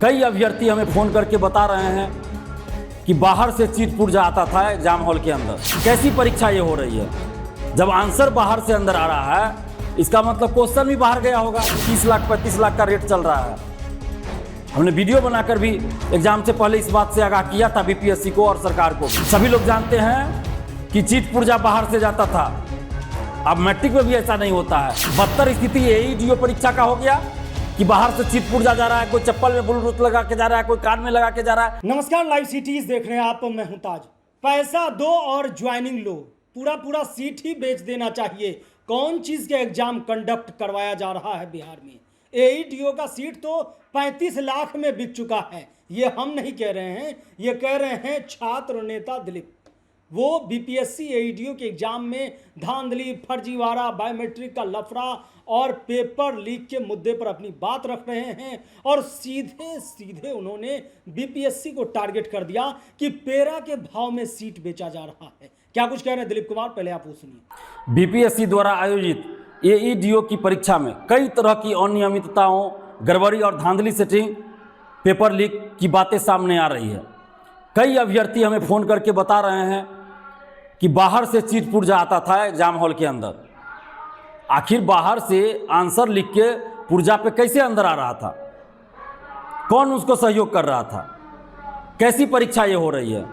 कई अभ्यर्थी हमें फ़ोन करके बता रहे हैं कि बाहर से चीट पुर्जा आता था एग्जाम हॉल के अंदर। कैसी परीक्षा ये हो रही है? जब आंसर बाहर से अंदर आ रहा है इसका मतलब क्वेश्चन भी बाहर गया होगा। 30 लाख 35 लाख का रेट चल रहा है। हमने वीडियो बनाकर भी एग्जाम से पहले इस बात से आगाह किया था बीपीएससी को और सरकार को। सभी लोग जानते हैं कि चीट पुर्जा बाहर से जाता था। अब मैट्रिक में भी ऐसा नहीं होता है। बदतर स्थिति एईडीओ परीक्षा का हो गया कि बाहर से चीट पुर्जा जा रहा है, कोई चप्पल में ब्लूटूथ लगा के जा रहा है, कोई कान में लगा के जा रहा है। नमस्कार, लाइव सिटीज देख रहे हैं आप। मैं हूं ताज। पैसा दो और ज्वाइनिंग लो, पूरा सीट ही बेच देना चाहिए। कौन चीज के एग्जाम कंडक्ट करवाया जा रहा है बिहार में? एईडीओ का सीट तो 35 लाख में बिक चुका है। ये हम नहीं कह रहे हैं, ये कह रहे हैं छात्र नेता दिलीप। वो बीपीएससी एईडीओ के एग्जाम में धांधली, फर्जीवाड़ा, बायोमेट्रिक का लफड़ा और पेपर लीक के मुद्दे पर अपनी बात रख रहे हैं और सीधे सीधे उन्होंने बीपीएससी को टारगेट कर दिया कि पेरा के भाव में सीट बेचा जा रहा है। क्या कुछ कह रहे हैं दिलीप कुमार, पहले आप वो सुनिए। बीपीएससी द्वारा आयोजित एईडीओ की परीक्षा में कई तरह की अनियमितताओं, गड़बड़ी और धांधली सेटिंग, पेपर लीक की बातें सामने आ रही है। कई अभ्यर्थी हमें फ़ोन करके बता रहे हैं कि बाहर से चीट पुर्जा आता था एग्जाम हॉल के अंदर। आखिर बाहर से आंसर लिख के पुर्जा पे कैसे अंदर आ रहा था? कौन उसको सहयोग कर रहा था? कैसी परीक्षा ये हो रही है?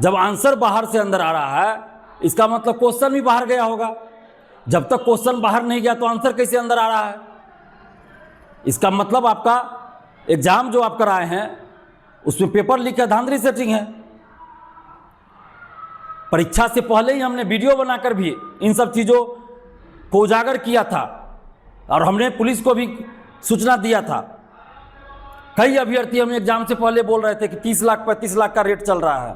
जब आंसर बाहर से अंदर आ रहा है इसका मतलब क्वेश्चन भी बाहर गया होगा। जब तक क्वेश्चन बाहर नहीं गया तो आंसर कैसे अंदर आ रहा है? इसका मतलब आपका एग्जाम जो आप कराए हैं उसमें पेपर लीक है, धांधली सेटिंग है। परीक्षा से पहले ही हमने वीडियो बनाकर भी इन सब चीज़ों को उजागर किया था और हमने पुलिस को भी सूचना दिया था। कई अभ्यर्थी हमें एग्जाम से पहले बोल रहे थे कि 30 लाख 35 लाख का रेट चल रहा है।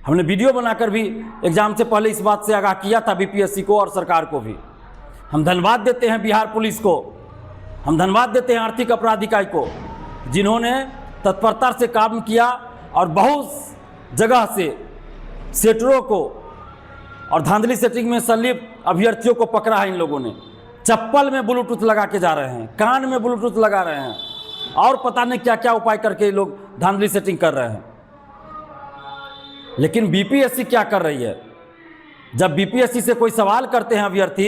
हमने वीडियो बनाकर भी एग्जाम से पहले इस बात से आगाह किया था बीपीएससी को और सरकार को भी। हम धन्यवाद देते हैं बिहार पुलिस को, हम धन्यवाद देते हैं आर्थिक अपराध इकाई को, जिन्होंने तत्परता से काम किया और बहुत जगह से सेटरों को और धांधली सेटिंग में संलिप्त अभ्यर्थियों को पकड़ा है। इन लोगों ने चप्पल में ब्लूटूथ लगा के जा रहे हैं, कान में ब्लूटूथ लगा रहे हैं और पता नहीं क्या क्या उपाय करके लोग धांधली सेटिंग कर रहे हैं। लेकिन बीपीएससी क्या कर रही है? जब बीपीएससी से कोई सवाल करते हैं अभ्यर्थी,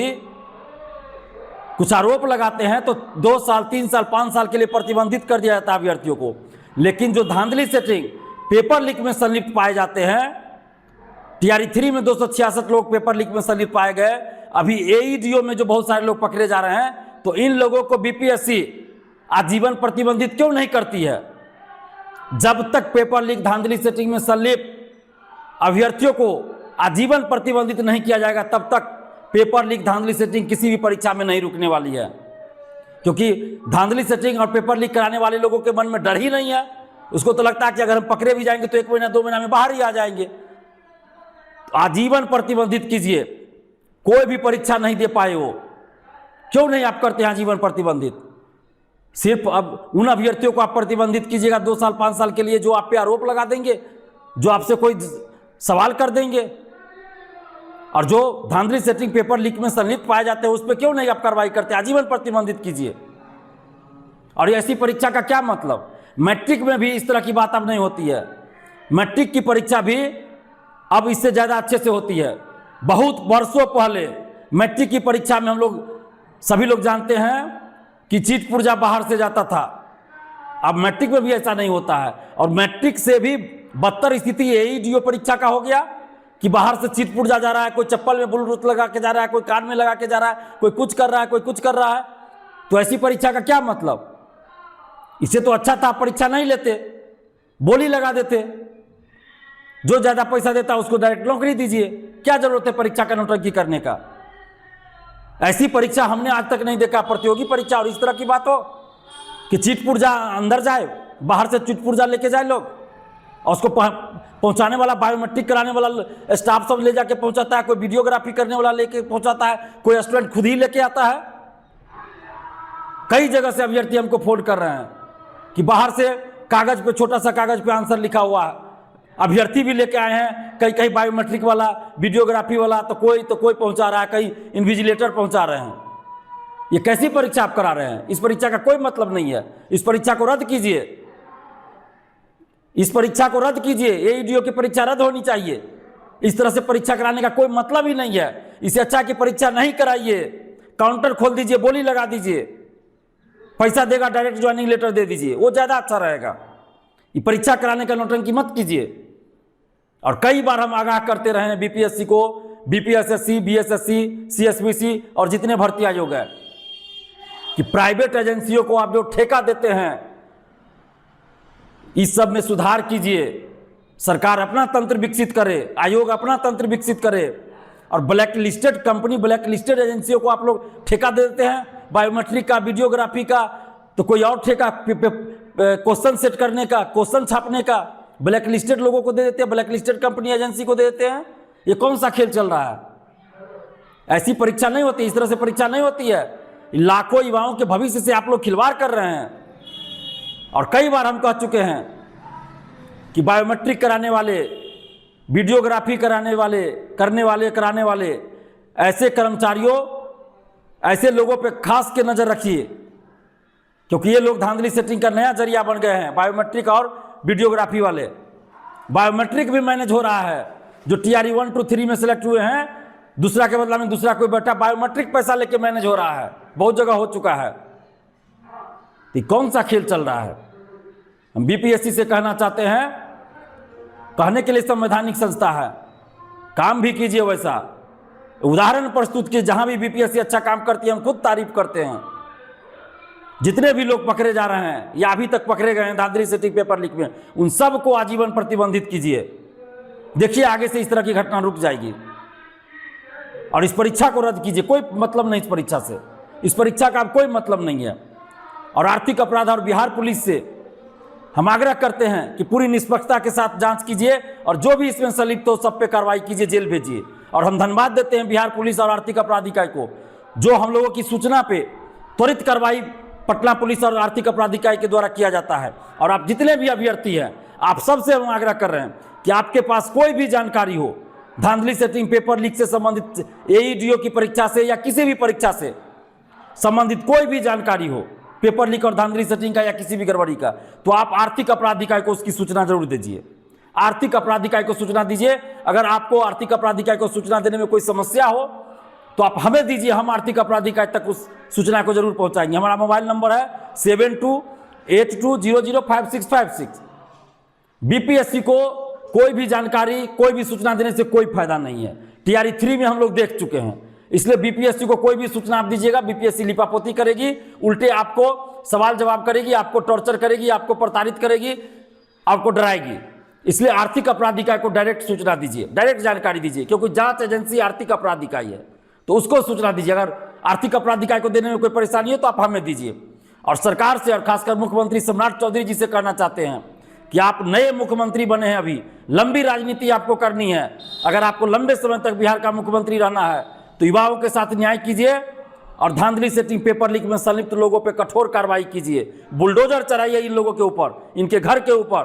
कुछ आरोप लगाते हैं तो 2 साल 3 साल 5 साल के लिए प्रतिबंधित कर दिया जाता है अभ्यर्थियों को। लेकिन जो धांधली सेटिंग, पेपर लीक में संलिप्त पाए जाते हैं, टीआरई 3 में 266 लोग पेपर लीक में संलिप्त पाए गए। अभी एईडीओ में जो बहुत सारे लोग पकड़े जा रहे हैं, तो इन लोगों को बीपीएससी आजीवन प्रतिबंधित क्यों नहीं करती है? जब तक पेपर लीक, धांधली सेटिंग में संलिप्त अभ्यर्थियों को आजीवन प्रतिबंधित नहीं किया जाएगा तब तक पेपर लीक, धांधली सेटिंग किसी भी परीक्षा में नहीं रुकने वाली है। क्योंकि धांधली सेटिंग और पेपर लीक कराने वाले लोगों के मन में डर ही नहीं है। उसको तो लगता है कि अगर हम पकड़े भी जाएंगे तो 1 महीना 2 महीना में बाहर ही आ जाएंगे। तो आजीवन प्रतिबंधित कीजिए, कोई भी परीक्षा नहीं दे पाए वो। क्यों नहीं आप करते हैं आजीवन प्रतिबंधित? सिर्फ अब उन अभ्यर्थियों को आप प्रतिबंधित कीजिएगा 2 साल 5 साल के लिए जो आप पे आरोप लगा देंगे, जो आपसे कोई सवाल कर देंगे, और जो धांधली सेटिंग, पेपर लीक में संलिप्त पाए जाते हैं उस पर क्यों नहीं आप कार्रवाई करते? आजीवन प्रतिबंधित कीजिए। और ऐसी परीक्षा का क्या मतलब? मैट्रिक में भी इस तरह की बात अब नहीं होती है। मैट्रिक की परीक्षा भी अब इससे ज़्यादा अच्छे से होती है। बहुत वर्षों पहले मैट्रिक की परीक्षा में हम लोग सभी लोग जानते हैं कि चीट पुर्जा बाहर से जाता था। अब मैट्रिक में भी ऐसा नहीं होता है। और मैट्रिक से भी बदतर स्थिति एईडीओ परीक्षा का हो गया कि बाहर से चीट पुर्जा जा रहा है, कोई चप्पल में ब्लूटूथ लगा के जा रहा है, कोई कान में लगा के जा रहा है, कोई कुछ कर रहा है, कोई कुछ कर रहा है। तो ऐसी परीक्षा का क्या मतलब? इससे तो अच्छा था परीक्षा नहीं लेते, बोली लगा देते। जो ज़्यादा पैसा देता उसको डायरेक्ट नौकरी दीजिए। क्या जरूरत है परीक्षा का नौटंकी करने का? ऐसी परीक्षा हमने आज तक नहीं देखा, प्रतियोगी परीक्षा। और इस तरह की बात हो कि चीट पुर्जा अंदर जाए, बाहर से चीट पुर्जा लेके जाए लोग, और उसको पहुंचाने वाला, बायोमेट्रिक कराने वाला स्टाफ सब ले जाके पहुंचाता है, कोई वीडियोग्राफी करने वाला लेके पहुंचाता है, कोई स्टूडेंट खुद ही लेके आता है। कई जगह से अभ्यर्थी हमको फोन कर रहे हैं कि बाहर से कागज पे, छोटा सा कागज पे आंसर लिखा हुआ है, अभ्यर्थी भी लेके आए हैं। कहीं कहीं बायोमेट्रिक वाला, वीडियोग्राफी वाला, तो कोई पहुंचा रहा है, कहीं इन्विजिलेटर पहुंचा रहे हैं। ये कैसी परीक्षा आप करा रहे हैं? इस परीक्षा का कोई मतलब नहीं है। इस परीक्षा को रद्द कीजिए। इस परीक्षा को रद्द कीजिए, एईडीओ की परीक्षा रद्द होनी चाहिए। इस तरह से परीक्षा कराने का कोई मतलब ही नहीं है। इससे अच्छा कि परीक्षा नहीं कराइए, काउंटर खोल दीजिए, बोली लगा दीजिए, पैसा देगा डायरेक्ट ज्वाइनिंग लेटर दे दीजिए, वो ज़्यादा अच्छा रहेगा। ये परीक्षा कराने का नौटंकी मत कीजिए। और कई बार हम आगाह करते रहे हैं बीपीएससी को, बीपीएसएससी, बीएसएससी, सीएसबीसी और जितने भर्ती आयोग है, कि प्राइवेट एजेंसियों को आप जो ठेका देते हैं, इस सब में सुधार कीजिए। सरकार अपना तंत्र विकसित करे, आयोग अपना तंत्र विकसित करे। और black listed company, black listed एजेंसियों को आप लोग ठेका दे देते हैं, बायोमेट्रिक का, वीडियोग्राफी का, तो कोई और ठेका क्वेश्चन सेट करने का, क्वेश्चन छापने का ब्लैक लिस्टेड लोगों को दे देते हैं, ब्लैक लिस्टेड कंपनी एजेंसी को दे देते हैं। ये कौन सा खेल चल रहा है? ऐसी परीक्षा नहीं होती, इस तरह से परीक्षा नहीं होती है। लाखों युवाओं के भविष्य से आप लोग खिलवाड़ कर रहे हैं। और कई बार हम कह चुके हैं कि बायोमेट्रिक कराने वाले, वीडियोग्राफी कराने वाले ऐसे कर्मचारियों, ऐसे लोगों पे खास के नज़र रखिए, क्योंकि ये लोग धांधली सेटिंग का नया जरिया बन गए हैं। बायोमेट्रिक और वीडियोग्राफी वाले, बायोमेट्रिक भी मैनेज हो रहा है। जो TRE 1 to 3 में सेलेक्ट हुए हैं, दूसरा के बदला में दूसरा कोई बैठा बायोमेट्रिक पैसा लेके मैनेज हो रहा है, बहुत जगह हो चुका है। तो कौन सा खेल चल रहा है? हम बीपीएससी से कहना चाहते हैं, कहने के लिए संवैधानिक संस्था है, काम भी कीजिए वैसा, उदाहरण प्रस्तुत कीजिए। जहां भी बीपीएससी अच्छा काम करती है हम खुद तारीफ करते हैं। जितने भी लोग पकड़े जा रहे हैं या अभी तक पकड़े गए हैं धांधली सेटिंग पेपर लीक में, उन सब को आजीवन प्रतिबंधित कीजिए। देखिए आगे से इस तरह की घटना रुक जाएगी। और इस परीक्षा को रद्द कीजिए, कोई मतलब नहीं इस परीक्षा से, इस परीक्षा का अब कोई मतलब नहीं है। और आर्थिक अपराध और बिहार पुलिस से हम आग्रह करते हैं कि पूरी निष्पक्षता के साथ जांच कीजिए और जो भी इसमें संलिप्त हो सब पे कार्रवाई कीजिए, जेल भेजिए। और हम धन्यवाद देते हैं बिहार पुलिस और आर्थिक अपराध इकाई को, जो हम लोगों की सूचना पे त्वरित कार्रवाई पटना पुलिस और आर्थिक अपराध इकाई के द्वारा किया जाता है। और आप जितने भी अभ्यर्थी हैं, आप सबसे हम आग्रह कर रहे हैं कि आपके पास कोई भी जानकारी हो धांधली सेटिंग पेपर लीक से संबंधित, एईडीओ की परीक्षा से या किसी भी परीक्षा से संबंधित कोई भी जानकारी हो, पेपर लीक और धांधली सेटिंग का या किसी भी गड़बड़ी का, तो आप आर्थिक अपराध इकाई को उसकी सूचना जरूर दीजिए। आर्थिक अपराध इकाई को सूचना दीजिए। अगर आपको आर्थिक अपराध इकाई को सूचना देने में कोई समस्या हो तो आप हमें दीजिए, हम आर्थिक अपराध इकाई तक उस सूचना को जरूर पहुंचाएंगे। हमारा मोबाइल नंबर है 7282005656। बीपीएससी को कोई भी जानकारी, कोई भी सूचना देने से कोई फायदा नहीं है। TRE 3 में हम लोग देख चुके हैं। इसलिए बीपीएससी को कोई भी सूचना आप दीजिएगा, बीपीएससी लिपापोती करेगी, उल्टे आपको सवाल जवाब करेगी, आपको टॉर्चर करेगी, आपको प्रताड़ित करेगी, आपको डराएगी। इसलिए आर्थिक अपराध इकाई को डायरेक्ट सूचना दीजिए, डायरेक्ट जानकारी दीजिए, क्योंकि जांच एजेंसी आर्थिक अपराध इकाई है, तो उसको सूचना दीजिए। अगर आर्थिक अपराध इकाई को देने में कोई परेशानी हो तो आप हमें दीजिए। और सरकार से और खासकर मुख्यमंत्री सम्राट चौधरी जी से कहना चाहते हैं कि आप नए मुख्यमंत्री बने हैं, अभी लंबी राजनीति आपको करनी है। अगर आपको लंबे समय तक बिहार का मुख्यमंत्री रहना है तो युवाओं के साथ न्याय कीजिए और धांधली सेटिंग पेपर लीक में संलिप्त लोगों पर कठोर कार्रवाई कीजिए। बुलडोजर चलाइए इन लोगों के ऊपर, इनके घर के ऊपर,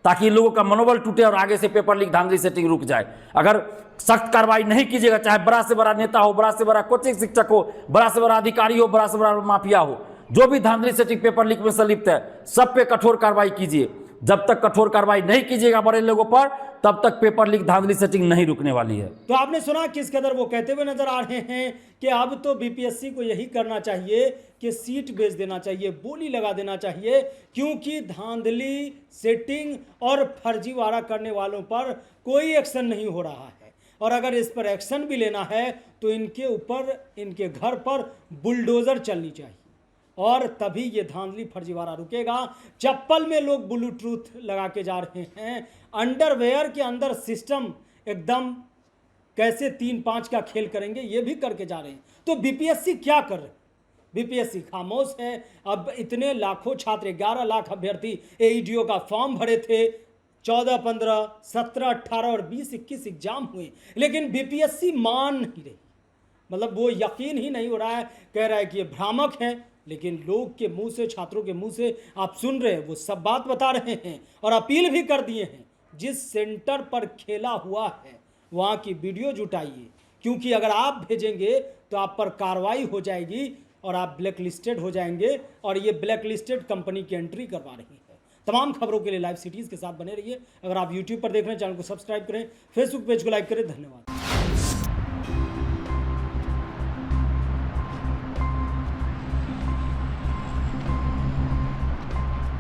ताकि इन लोगों का मनोबल टूटे और आगे से पेपर लीक धांधली सेटिंग रुक जाए। अगर सख्त कार्रवाई नहीं कीजिएगा, चाहे बड़ा से बड़ा नेता हो, बड़ा से बड़ा कोचिंग शिक्षक हो, बड़ा से बड़ा अधिकारी हो, बड़ा से बड़ा माफिया हो, जो भी धांधली सेटिंग पेपर लीक में संलिप्त है, सब पे कठोर कार्रवाई कीजिए। जब तक कठोर कार्रवाई नहीं कीजिएगा बड़े लोगों पर, तब तक पेपर लीक धांधली सेटिंग नहीं रुकने वाली है। तो आपने सुना किस कदर वो कहते हुए नजर आ रहे हैं कि अब तो बीपीएससी को यही करना चाहिए कि सीट बेच देना चाहिए, बोली लगा देना चाहिए, क्योंकि धांधली सेटिंग और फर्जीवाड़ा करने वालों पर कोई एक्शन नहीं हो रहा है। और अगर इस पर एक्शन भी लेना है तो इनके ऊपर, इनके घर पर बुलडोजर चलनी चाहिए, और तभी ये धांधली फर्जीवाड़ा रुकेगा। चप्पल में लोग ब्लूटूथ लगा के जा रहे हैं, अंडरवेयर के अंदर सिस्टम एकदम कैसे 3-5 का खेल करेंगे ये भी करके जा रहे हैं। तो बीपीएससी क्या कर रहे हैं? बीपीएससी खामोश है। अब इतने लाखों छात्र, 11 लाख अभ्यर्थी एईडीओ का फॉर्म भरे थे, 14, 15, 17, 18 और 20, 21 एग्जाम हुए, लेकिन बीपीएससी मान नहीं रही। मतलब वो यकीन ही नहीं हो रहा है, कह रहा है कि ये भ्रामक है, लेकिन लोग के मुंह से, छात्रों के मुंह से आप सुन रहे हैं, वो सब बात बता रहे हैं और अपील भी कर दिए हैं। जिस सेंटर पर खेला हुआ है वहाँ की वीडियो जुटाइए, क्योंकि अगर आप भेजेंगे तो आप पर कार्रवाई हो जाएगी और आप ब्लैक लिस्टेड हो जाएंगे, और ये ब्लैक लिस्टेड कंपनी की एंट्री करवा रही है। तमाम खबरों के लिए लाइव सिटीज़ के साथ बने रहिए। अगर आप यूट्यूब पर देख रहे हैं, चैनल को सब्सक्राइब करें, फेसबुक पेज को लाइक करें। धन्यवाद।